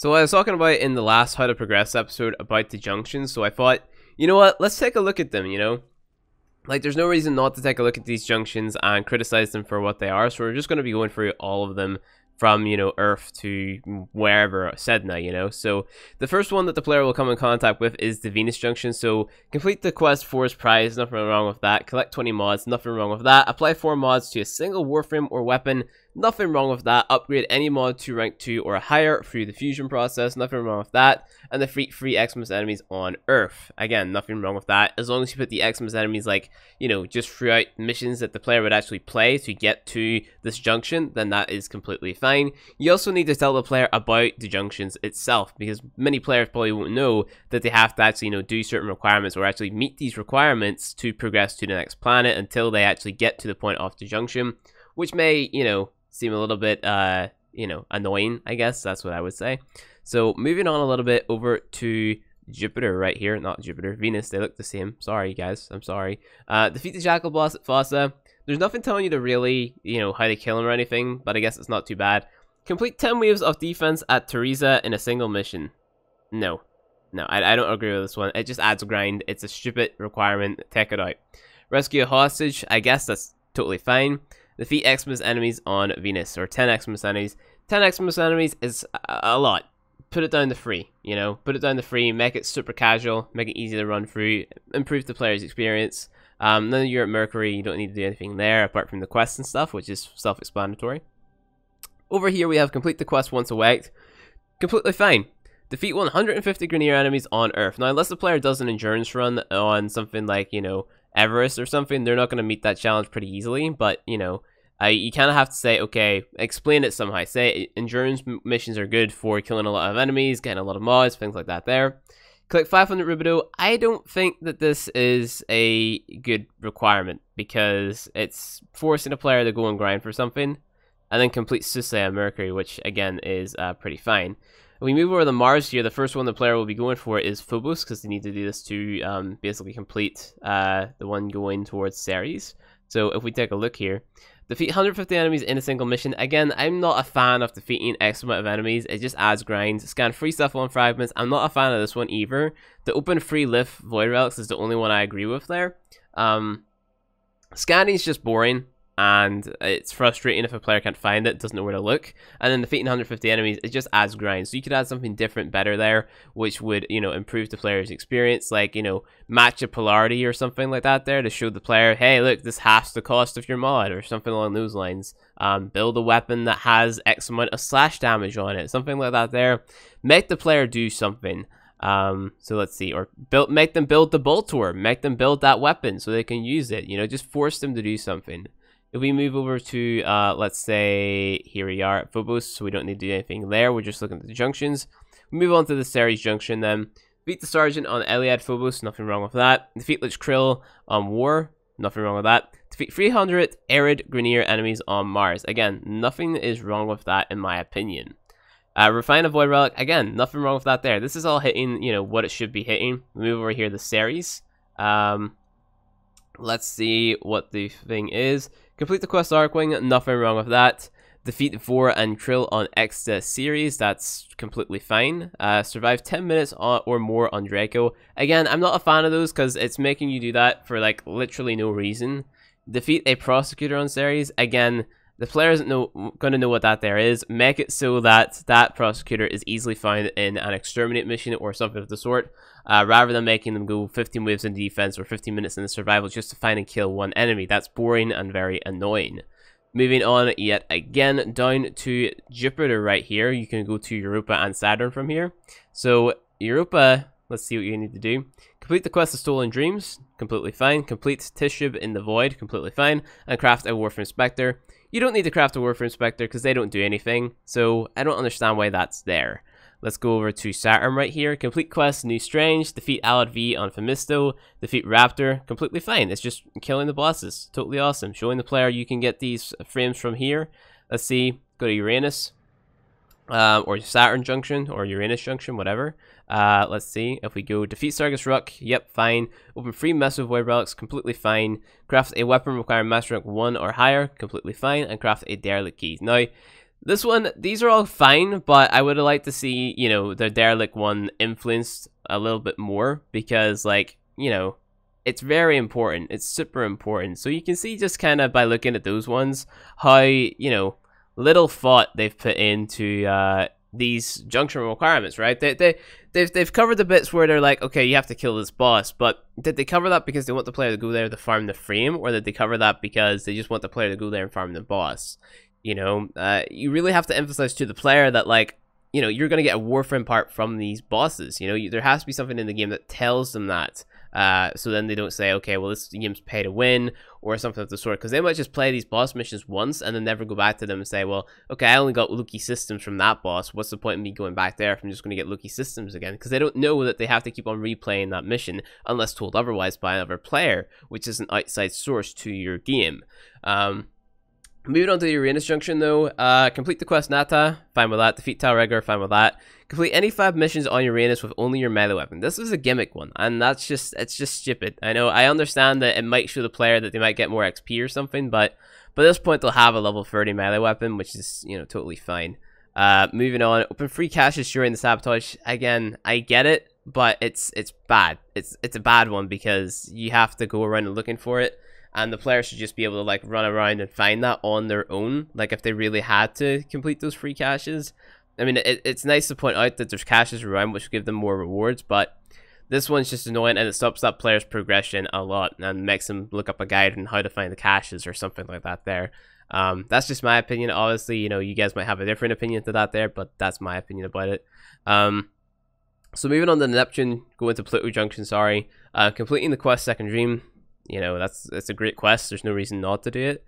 So I was talking about in the last How to Progress episode about the Junctions, so I thought, you know what, let's take a look at them, you know? Like, there's no reason not to take a look at these Junctions and criticize them for what they are, so we're just going to be going through all of them from, you know, Earth to wherever, Sedna, you know? So, the first one that the player will come in contact with is the Venus Junction, so complete the quest Force Prize, nothing wrong with that. Collect 20 mods, nothing wrong with that. Apply 4 mods to a single Warframe or weapon, nothing wrong with that. Upgrade any mod to rank 2 or higher through the fusion process, nothing wrong with that. And defeat 3 Xmas enemies on Earth. Again, nothing wrong with that. As long as you put the Xmas enemies, like, you know, just throughout missions that the player would actually play to get to this junction, then that is completely fine. You also need to tell the player about the junctions itself, because many players probably won't know that they have to actually, you know, do certain requirements or actually meet these requirements to progress to the next planet until they actually get to the point of the junction, which may, you know, seem a little bit, you know, annoying, I guess. That's what I would say. So, moving on a little bit over to Jupiter right here. Not Jupiter, Venus. They look the same. Sorry, guys. I'm sorry. Defeat the Jackal boss at Fossa. There's nothing telling you to really, you know, how to kill him or anything, but I guess it's not too bad. Complete 10 waves of defense at Teresa in a single mission. No. No, I don't agree with this one. It just adds grind. It's a stupid requirement. Take it out. Rescue a hostage. I guess that's totally fine. Defeat Xmas enemies on Venus, or 10 Xmas enemies. 10 Xmas enemies is a lot. Put it down to 3, you know? Put it down to 3, make it super casual, make it easy to run through, improve the player's experience. Then you're at Mercury, you don't need to do anything there apart from the quests and stuff, which is self-explanatory. Over here we have complete the quest once awaked. Completely fine. Defeat 150 Grenier enemies on Earth. Now, unless the player does an endurance run on something like, you know, Everest or something, they're not going to meet that challenge pretty easily, but, you know, you kind of have to say, okay, explain it somehow. Say endurance missions are good for killing a lot of enemies, getting a lot of mods, things like that there. Click 500 Rubido. I don't think that this is a good requirement because it's forcing a player to go and grind for something and then complete Susei on Mercury, which again is pretty fine. If we move over to Mars here, the first one the player will be going for is Phobos because they need to do this to basically complete the one going towards Ceres. So if we take a look here, defeat 150 enemies in a single mission. Again, I'm not a fan of defeating X amount of enemies. It just adds grind. Scan 3 Cephalon fragments. I'm not a fan of this one either. The open 3 lift void relics is the only one I agree with there. Scanning is just boring, and it's frustrating if a player can't find it, doesn't know where to look. And then defeating 150 enemies, it just adds grind. So you could add something different, better there, which would, you know, improve the player's experience. Like, you know, match a polarity or something like that there to show the player, hey, look, this halves the cost of your mod, or something along those lines. Build a weapon that has X amount of slash damage on it, something like that there. Make the player do something. So let's see, or make them build the Boltor, make them build that weapon so they can use it. You know, just force them to do something. If we move over to, let's say, here we are at Phobos, so we don't need to do anything there. We're just looking at the junctions. We move on to the Ceres junction then. Defeat the Sergeant on Eliad Phobos, nothing wrong with that. Defeat Lich Krill on War, nothing wrong with that. Defeat 300 Arid Grenier enemies on Mars. Again, nothing is wrong with that in my opinion. Refine a Void Relic, again, nothing wrong with that there. This is all hitting, you know, what it should be hitting. We move over here to Ceres. Let's see what the thing is. Complete the quest Arcwing, nothing wrong with that. Defeat Vor and Krill on Exta series, that's completely fine. Survive 10 minutes or more on Draco. Again, I'm not a fan of those because it's making you do that for like literally no reason. Defeat a Prosecutor on series, again, the player isn't going to know what that there is. Make it so that that Prosecutor is easily found in an Exterminate mission or something of the sort, rather than making them go 15 waves in defense or 15 minutes in the survival just to find and kill one enemy. That's boring and very annoying. Moving on yet again down to Jupiter right here. You can go to Europa and Saturn from here. So Europa, let's see what you need to do. Complete the quest of Stolen Dreams, completely fine. Complete Tishub in the Void, completely fine. And craft a Warframe Spectre. You don't need to craft a Warframe Spectre because they don't do anything, so I don't understand why that's there. Let's go over to Saturn right here. Complete quest, New Strange, defeat Alad V on Phemisto, defeat Raptor, completely fine. It's just killing the bosses, totally awesome. Showing the player you can get these frames from here. Let's see, go to Uranus, or Saturn Junction, or Uranus Junction, whatever. Let's see, if we go defeat Sargus Rock, yep, fine. Open 3 Massive Void Relics, completely fine. Craft a weapon requiring Master Rank 1 or higher, completely fine. And craft a Derelict Key. Now, This one, these are all fine, but I would have liked to see, you know, the derelict one influenced a little bit more because, like, you know, it's very important. It's super important. So you can see just kind of by looking at those ones how, you know, little thought they've put into these junction requirements, right? They've covered the bits where they're like, okay, you have to kill this boss, but did they cover that because they want the player to go there to farm the frame, or did they cover that because they just want the player to go there and farm the boss? You know, you really have to emphasize to the player that, like, you know, you're going to get a Warframe part from these bosses. You know, there has to be something in the game that tells them that. So then they don't say, okay, well, this game's pay to win or something of the sort. Because they might just play these boss missions once and then never go back to them and say, well, okay, I only got lucky systems from that boss. What's the point in me going back there if I'm just going to get lucky systems again? Because they don't know that they have to keep on replaying that mission unless told otherwise by another player, which is an outside source to your game. Moving on to the Uranus Junction, though, complete the quest Nata, fine with that. Defeat Tal Regor, fine with that. Complete any 5 missions on Uranus with only your melee weapon. This is a gimmick one, and it's just stupid. I know, I understand that it might show the player that they might get more XP or something, but at this point they'll have a level 30 melee weapon, which is, you know, totally fine. Moving on, open free caches during the sabotage. Again, I get it, but it's bad. It's a bad one because you have to go around and looking for it. And the player should just be able to, like, run around and find that on their own, like, if they really had to complete those free caches. I mean, it's nice to point out that there's caches around which give them more rewards, but this one's just annoying, and it stops that player's progression a lot and makes them look up a guide on how to find the caches or something like that there. That's just my opinion. Obviously, you know, you guys might have a different opinion to that there, but that's my opinion about it. So moving on to Neptune, going to Pluto Junction, sorry. Completing the quest Second Dream. You know, that's a great quest. There's no reason not to do it.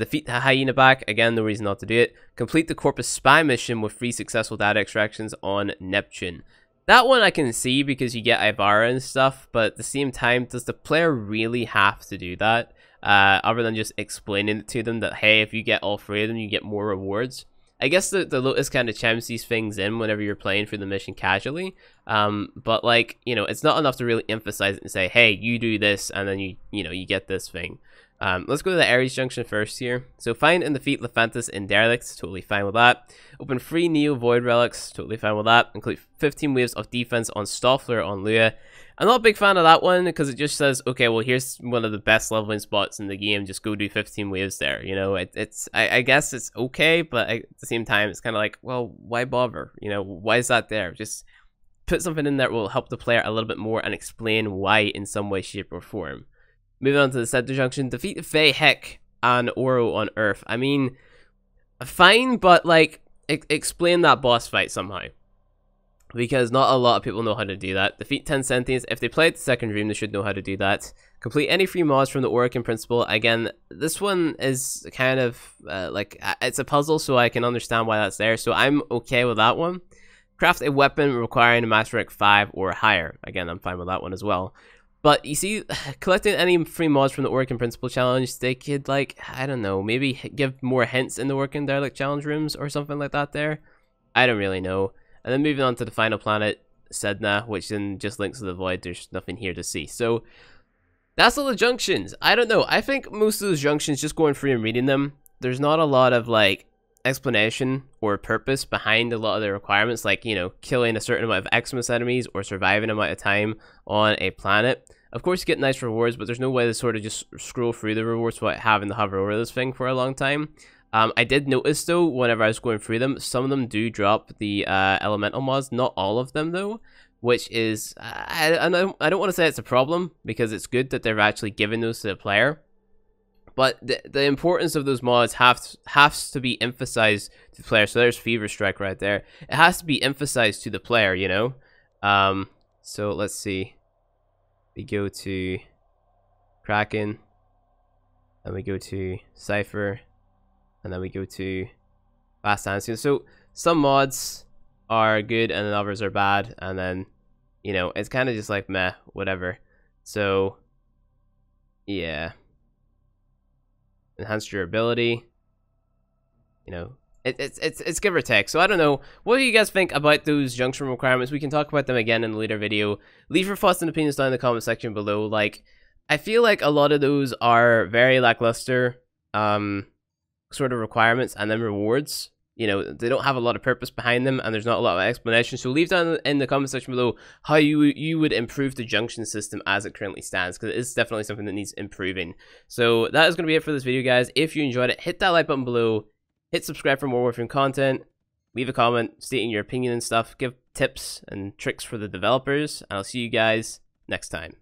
Defeat the Hyena back. Again, no reason not to do it. Complete the Corpus Spy mission with 3 successful data extractions on Neptune. That one I can see because you get Ivara and stuff, but at the same time, does the player really have to do that? Other than just explaining it to them that, hey, if you get all 3 of them, you get more rewards. I guess the Lotus kind of chimes these things in whenever you're playing through the mission casually. But, like, you know, it's not enough to really emphasize it and say, hey, you do this, and then you know, you get this thing. Let's go to the Ares Junction first here. So find and defeat Lephantis in Derelict, totally fine with that. Open 3 Neo Void Relics, totally fine with that. Include 15 waves of defense on Stoffler on Lua. I'm not a big fan of that one because it just says, okay, well, here's one of the best leveling spots in the game. Just go do 15 waves there. You know, I guess it's okay, but at the same time, it's kind of like, well, why bother? You know, why is that there? Just put something in there that will help the player a little bit more and explain why in some way, shape, or form. Moving on to the Center Junction, defeat Faye Heck and Oro on Earth. I mean, fine, but, like, explain that boss fight somehow. Because not a lot of people know how to do that. Defeat 10 Sentients. If they played the Second Dream, they should know how to do that. Complete any free mods from the Orokin Principle. Again, this one is kind of, like, it's a puzzle, so I can understand why that's there. So I'm okay with that one. Craft a weapon requiring a Master Rank 5 or higher. Again, I'm fine with that one as well. But you see, collecting any free mods from the Orokin Principle Challenge, they could, like, I don't know, maybe give more hints in the Orokin Derelict Challenge rooms or something like that there. I don't really know. And then moving on to the final planet, Sedna, which then just links to the void. There's nothing here to see. So that's all the junctions. I don't know. I think most of those junctions, just going through and reading them, there's not a lot of, like, explanation or purpose behind a lot of the requirements, like, you know, killing a certain amount of Xmas enemies or surviving an amount of time on a planet. Of course, you get nice rewards, but there's no way to sort of just scroll through the rewards without having to hover over this thing for a long time. I did notice, though, whenever I was going through them, some of them do drop the elemental mods. Not all of them, though, which is, I don't want to say it's a problem, because it's good that they're actually giving those to the player. But the importance of those mods has to be emphasized to the player. So there's Fever Strike right there. It has to be emphasized to the player, you know? So let's see. We go to Kraken, and we go to Cypher, and then we go to Fast Dancing. So some mods are good and then others are bad, and then, you know, it's kind of just like meh, whatever. So yeah, enhanced durability, you know, it's give or take. So I don't know, what do you guys think about those junction requirements? We can talk about them again in a later video. Leave your thoughts and opinions down in the comment section below. Like, I feel like a lot of those are very lackluster sort of requirements and then rewards. you know, they don't have a lot of purpose behind them, and there's not a lot of explanation. So leave down in the comment section below how you would improve the junction system as it currently stands, because it is definitely something that needs improving. So that is going to be it for this video, guys. If you enjoyed it, hit that like button below, hit subscribe for more Warframe content, leave a comment stating your opinion and stuff, give tips and tricks for the developers, and I'll see you guys next time.